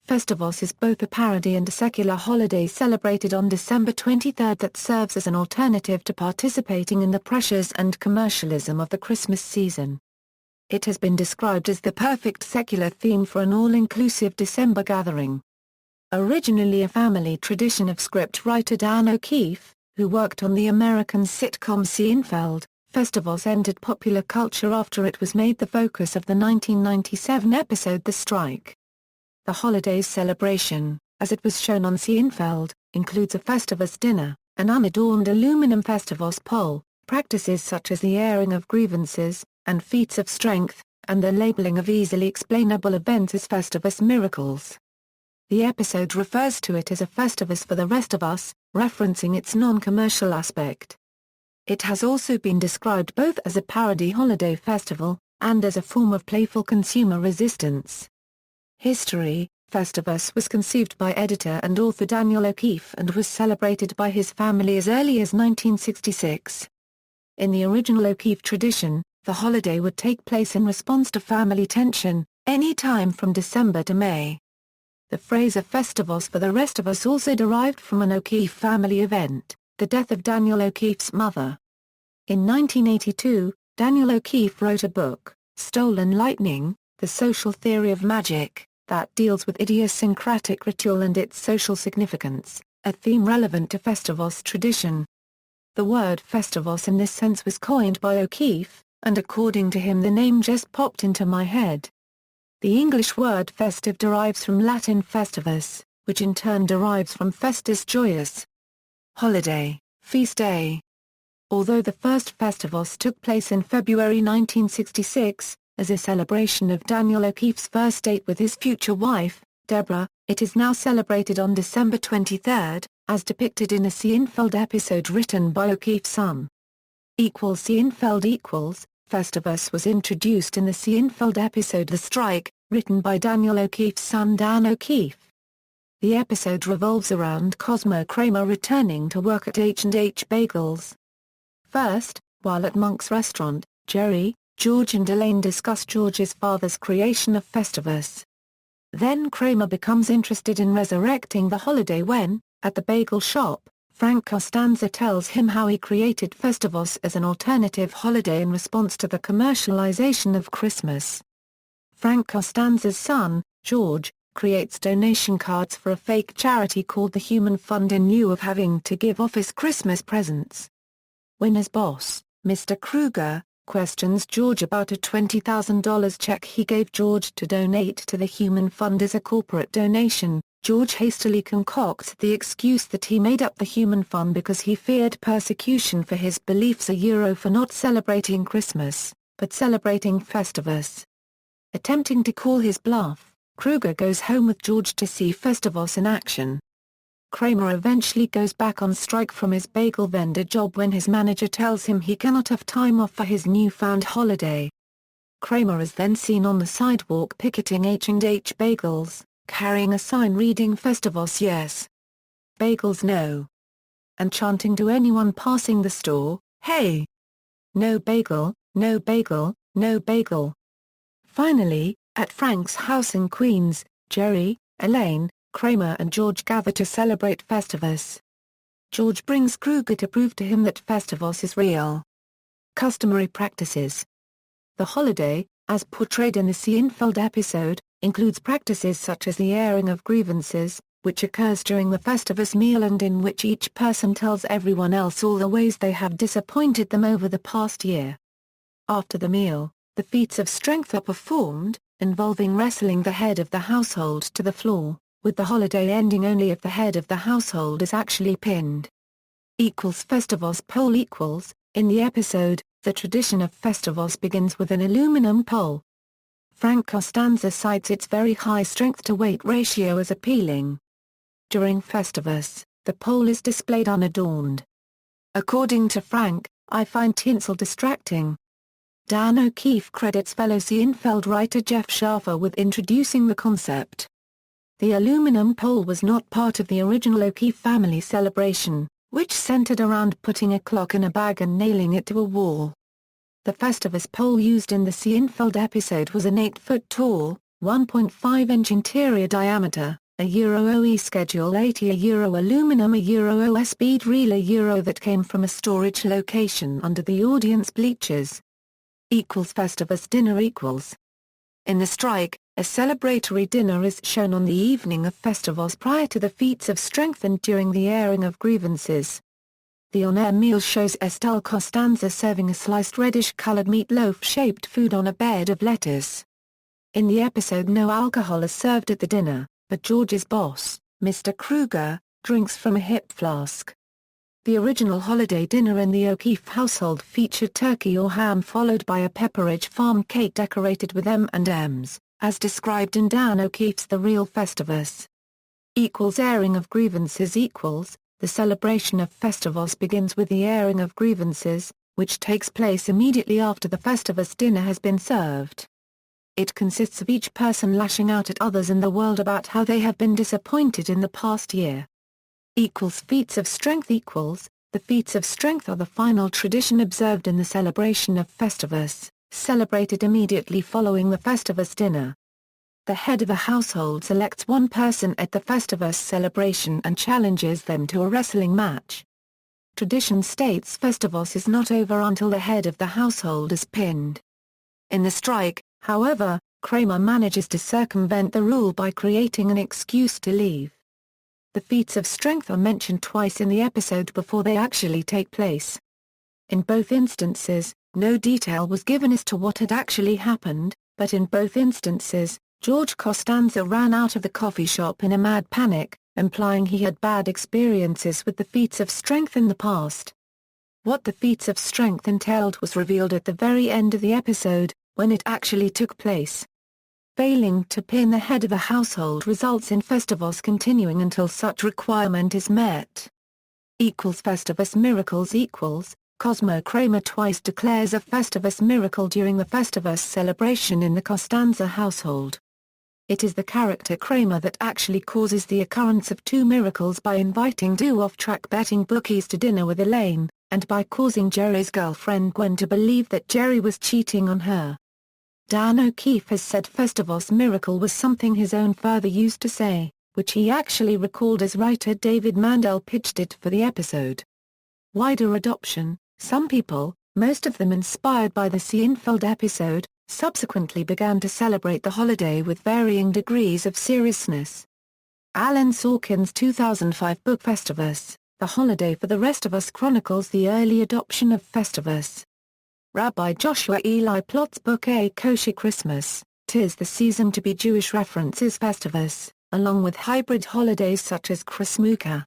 Festivus is both a parody and a secular holiday celebrated on December 23 that serves as an alternative to participating in the pressures and commercialism of the Christmas season. It has been described as the perfect secular theme for an all-inclusive December gathering. Originally a family tradition of scriptwriter Dan O'Keefe, who worked on the American sitcom Seinfeld, Festivus entered popular culture after it was made the focus of the 1997 episode The Strike. The holiday's celebration, as it was shown on Seinfeld, includes a Festivus dinner, an unadorned aluminum Festivus pole, practices such as the airing of grievances, and feats of strength, and the labeling of easily explainable events as Festivus miracles. The episode refers to it as a Festivus for the rest of us, referencing its non-commercial aspect. It has also been described both as a parody holiday festival, and as a form of playful consumer resistance. History: Festivus was conceived by editor and author Daniel O'Keefe and was celebrated by his family as early as 1966. In the original O'Keefe tradition, the holiday would take place in response to family tension, any time from December to May. The phrase "a Festivus for the rest of us" also derived from an O'Keefe family event, the death of Daniel O'Keefe's mother. In 1982, Daniel O'Keefe wrote a book, Stolen Lightning: The Social Theory of Magic, that deals with idiosyncratic ritual and its social significance, a theme relevant to Festivus tradition. The word Festivus in this sense was coined by O'Keefe, and according to him the name just popped into my head. The English word festive derives from Latin festivus, which in turn derives from festus joyous. Holiday, feast day. Although the first Festivus took place in February 1966, as a celebration of Daniel O'Keefe's first date with his future wife, Deborah, it is now celebrated on December 23, as depicted in a Seinfeld episode written by O'Keefe's son. Seinfeld Festivus was introduced in the Seinfeld episode The Strike, written by Daniel O'Keefe's son Dan O'Keefe. The episode revolves around Cosmo Kramer returning to work at H&H Bagels. First, while at Monk's restaurant, Jerry, George and Elaine discuss George's father's creation of Festivus. Then Kramer becomes interested in resurrecting the holiday when, at the bagel shop, Frank Costanza tells him how he created Festivus as an alternative holiday in response to the commercialization of Christmas. Frank Costanza's son, George, creates donation cards for a fake charity called the Human Fund in lieu of having to give off his Christmas presents. When his boss, Mr. Kruger, questions George about a $20,000 check he gave George to donate to the Human Fund as a corporate donation, George hastily concocts the excuse that he made up the Human Fund because he feared persecution for his beliefs for not celebrating Christmas, but celebrating Festivus. Attempting to call his bluff, Kruger goes home with George to see Festivus in action. Kramer eventually goes back on strike from his bagel vendor job when his manager tells him he cannot have time off for his newfound holiday. Kramer is then seen on the sidewalk picketing H&H Bagels, carrying a sign reading Festivus yes, Bagels no, and chanting to anyone passing the store, "Hey! No bagel, no bagel, no bagel." Finally, at Frank's house in Queens, Jerry, Elaine, Kramer and George gather to celebrate Festivus. George brings Kruger to prove to him that Festivus is real. Customary practices. The holiday, as portrayed in the Seinfeld episode, includes practices such as the airing of grievances, which occurs during the Festivus meal and in which each person tells everyone else all the ways they have disappointed them over the past year. After the meal, the feats of strength are performed, involving wrestling the head of the household to the floor, with the holiday ending only if the head of the household is actually pinned. Festivus pole equals. In the episode, the tradition of Festivus begins with an aluminum pole. Frank Costanza cites its very high strength-to-weight ratio as appealing. During Festivus, the pole is displayed unadorned. According to Frank, "I find tinsel distracting." Dan O'Keefe credits fellow Seinfeld writer Jeff Schaffer with introducing the concept. The aluminum pole was not part of the original O'Keefe family celebration, which centered around putting a clock in a bag and nailing it to a wall. The Festivus pole used in the Seinfeld episode was an 8-foot tall, 1.5-inch interior diameter, a Euro OE Schedule 80, a Euro aluminum, a Euro OS speed reel, a Euro that came from a storage location under the audience bleachers. Festivus dinner equals. In the strike, a celebratory dinner is shown on the evening of Festivus prior to the Feats of Strength and during the airing of Grievances. The on-air meal shows Estelle Costanza serving a sliced reddish-colored meatloaf-shaped food on a bed of lettuce. In the episode, no alcohol is served at the dinner, but George's boss, Mr. Kruger, drinks from a hip flask. The original holiday dinner in the O'Keefe household featured turkey or ham followed by a Pepperidge Farm cake decorated with M&Ms, as described in Dan O'Keefe's The Real Festivus. Airing of Grievances equals. The celebration of Festivus begins with the airing of Grievances, which takes place immediately after the Festivus dinner has been served. It consists of each person lashing out at others in the world about how they have been disappointed in the past year. Feats of Strength equals. The Feats of Strength are the final tradition observed in the celebration of Festivus, celebrated immediately following the Festivus dinner. The head of a household selects one person at the Festivus celebration and challenges them to a wrestling match. Tradition states Festivus is not over until the head of the household is pinned. In the strike, however, Kramer manages to circumvent the rule by creating an excuse to leave. The feats of strength are mentioned twice in the episode before they actually take place. In both instances, no detail was given as to what had actually happened, but in both instances, George Costanza ran out of the coffee shop in a mad panic, implying he had bad experiences with the feats of strength in the past. What the feats of strength entailed was revealed at the very end of the episode, when it actually took place. Failing to pin the head of a household results in Festivus continuing until such requirement is met. Festivus miracles equals. Cosmo Kramer twice declares a Festivus miracle during the Festivus celebration in the Costanza household. It is the character Kramer that actually causes the occurrence of two miracles by inviting two off-track betting bookies to dinner with Elaine, and by causing Jerry's girlfriend Gwen to believe that Jerry was cheating on her. Dan O'Keefe has said Festivus miracle was something his own father used to say, which he actually recalled as writer David Mandel pitched it for the episode. Wider adoption. Some people, most of them inspired by the Seinfeld episode, subsequently began to celebrate the holiday with varying degrees of seriousness. Alan Sorkin's 2005 book Festivus, The Holiday for the Rest of Us chronicles the early adoption of Festivus. Rabbi Joshua Eli Plott's book A Kosher Christmas, 'Tis the Season to be Jewish references Festivus, along with hybrid holidays such as Chrismukkah.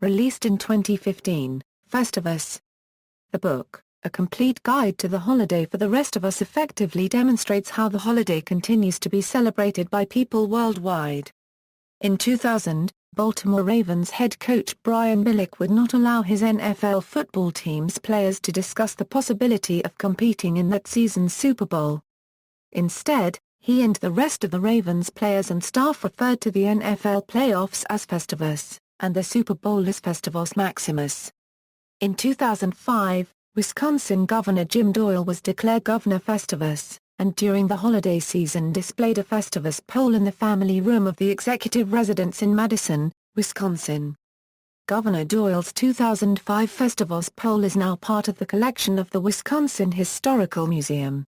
Released in 2015, Festivus. The book, A Complete Guide to the Holiday for the Rest of Us, effectively demonstrates how the holiday continues to be celebrated by people worldwide. In 2000, Baltimore Ravens head coach Brian Billick would not allow his NFL football team's players to discuss the possibility of competing in that season's Super Bowl. Instead, he and the rest of the Ravens players and staff referred to the NFL playoffs as Festivus, and the Super Bowl as Festivus Maximus. In 2005, Wisconsin Governor Jim Doyle was declared Governor Festivus, and during the holiday season displayed a Festivus pole in the family room of the executive residence in Madison, Wisconsin. Governor Doyle's 2005 Festivus pole is now part of the collection of the Wisconsin Historical Museum.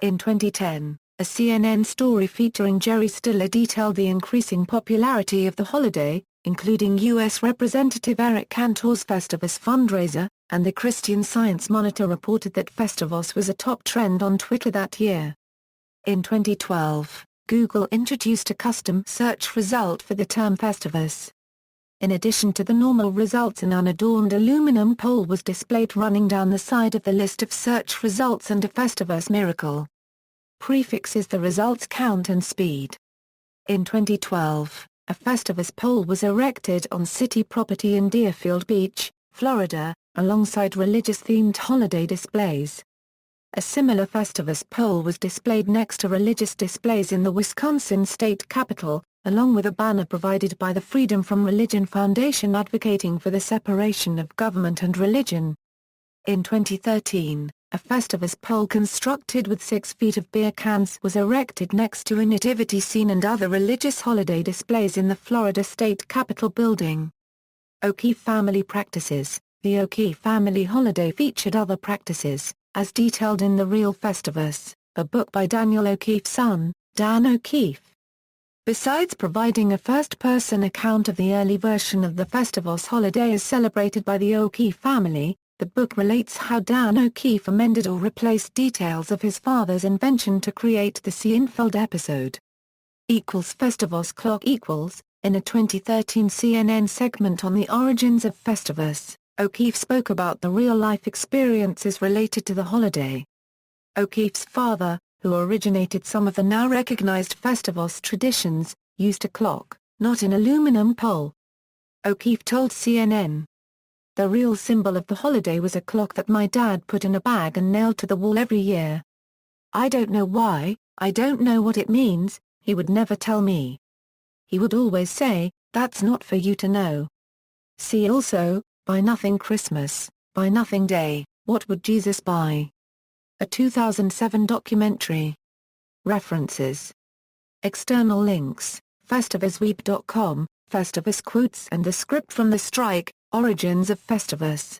In 2010, a CNN story featuring Jerry Stiller detailed the increasing popularity of the holiday, including U.S. Representative Eric Cantor's Festivus fundraiser, and the Christian Science Monitor reported that Festivus was a top trend on Twitter that year. In 2012, Google introduced a custom search result for the term Festivus. In addition to the normal results, an unadorned aluminum pole was displayed running down the side of the list of search results, and a Festivus miracle prefixes the results count and speed. In 2012, a Festivus pole was erected on city property in Deerfield Beach, Florida, alongside religious-themed holiday displays. A similar Festivus pole was displayed next to religious displays in the Wisconsin state capitol, along with a banner provided by the Freedom from Religion Foundation advocating for the separation of government and religion. In 2013, a Festivus pole constructed with 6 feet of beer cans was erected next to a nativity scene and other religious holiday displays in the Florida State Capitol building. O'Keefe family practices. The O'Keefe family holiday featured other practices, as detailed in The Real Festivus, a book by Daniel O'Keefe's son, Dan O'Keefe. Besides providing a first-person account of the early version of the Festivus holiday as celebrated by the O'Keefe family, the book relates how Dan O'Keefe amended or replaced details of his father's invention to create the Seinfeld episode. Festivus clock equals. In a 2013 CNN segment on the origins of Festivus, O'Keefe spoke about the real-life experiences related to the holiday. O'Keefe's father, who originated some of the now recognized Festivus traditions, used a clock, not an aluminum pole. O'Keefe told CNN, "The real symbol of the holiday was a clock that my dad put in a bag and nailed to the wall every year. I don't know why, I don't know what it means, he would never tell me. He would always say, 'That's not for you to know.' See also, Buy Nothing Christmas, Buy Nothing Day, What Would Jesus Buy?" A 2007 documentary. References. External links, festivusweep.com, Festivus quotes and the script from the strike, Origins of Festivus.